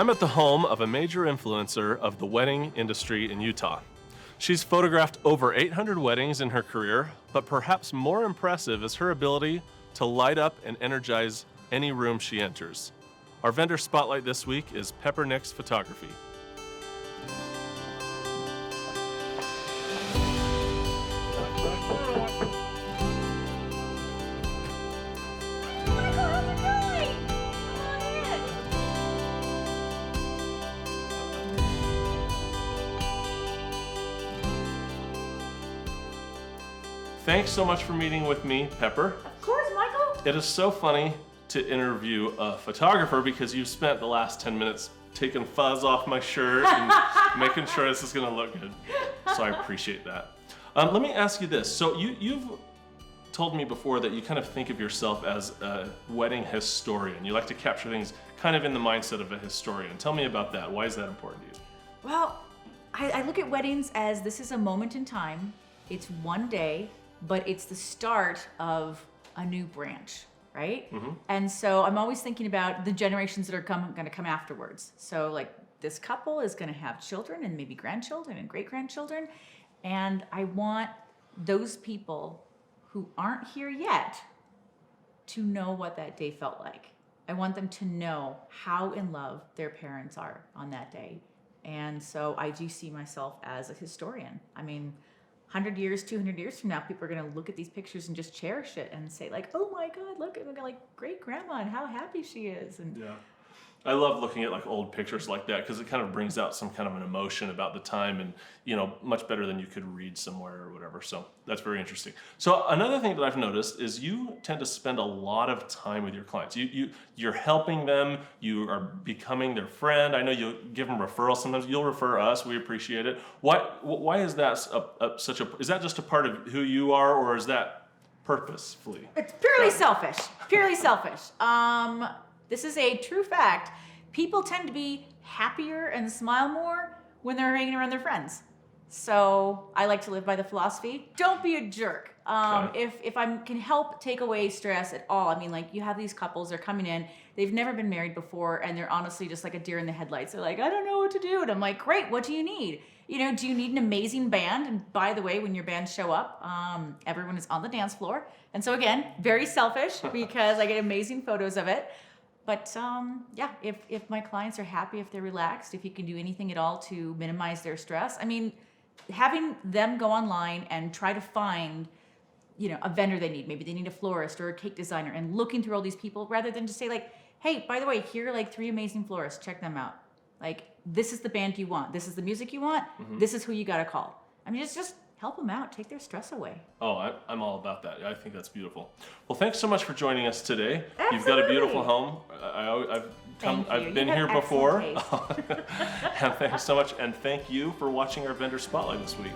I'm at the home of a major influencer of the wedding industry in Utah. She's photographed over 800 weddings in her career, but perhaps more impressive is her ability to light up and energize any room she enters. Our vendor spotlight this week is Pepper Nix Photography. Thanks so much for meeting with me, Pepper. Of course, Michael. It is so funny to interview a photographer because you've spent the last 10 minutes taking fuzz off my shirt and making sure this is gonna look good. So I appreciate that. Let me ask you this. So you've told me before that you kind of think of yourself as a wedding historian. You like to capture things kind of in the mindset of a historian. Tell me about that. Why is that important to you? Well, I look at weddings as this is a moment in time. It's one day, but it's the start of a new branch, right? Mm-hmm. And so I'm always thinking about the generations that are going to come afterwards. So like this couple is going to have children and maybe grandchildren and great-grandchildren. And I want those people who aren't here yet to know what that day felt like. I want them to know how in love their parents are on that day. And so I do see myself as a historian. I mean, 100 years, 200 years from now, people are going to look at these pictures and just cherish it and say like, oh my God, look at like great grandma and how happy she is. And yeah, I love looking at like old pictures like that because it kind of brings out some kind of an emotion about the time, and you know, much better than you could read somewhere or whatever. So that's very interesting. So another thing that I've noticed is you tend to spend a lot of time with your clients. You're helping them. You are becoming their friend. I know you give them referrals. Sometimes you'll refer us. We appreciate it. Why is that is that just a part of who you are, or is that purposefully? It's purely selfish. Purely selfish. This is a true fact. People tend to be happier and smile more when they're hanging around their friends. So I like to live by the philosophy, don't be a jerk. Okay. If I can help take away stress at all, I mean, like you have these couples, they're coming in, they've never been married before, and they're honestly just like a deer in the headlights. They're like, I don't know what to do. And I'm like, great, what do you need? You know, do you need an amazing band? And by the way, when your bands show up, everyone is on the dance floor. And so again, very selfish because I get amazing photos of it. But yeah, if my clients are happy, if they're relaxed, if you can do anything at all to minimize their stress, I mean, having them go online and try to find, you know, a vendor they need. Maybe they need a florist or a cake designer, and looking through all these people rather than just say like, hey, by the way, here are like 3 amazing florists, check them out. Like, this is the band you want. This is the music you want. Mm-hmm. This is who you got to call. I mean, it's just help them out, take their stress away. Oh, I'm all about that. I think that's beautiful. Well, thanks so much for joining us today. Absolutely. You've got a beautiful home. I've been here before. And thanks so much, and thank you for watching our vendor spotlight this week.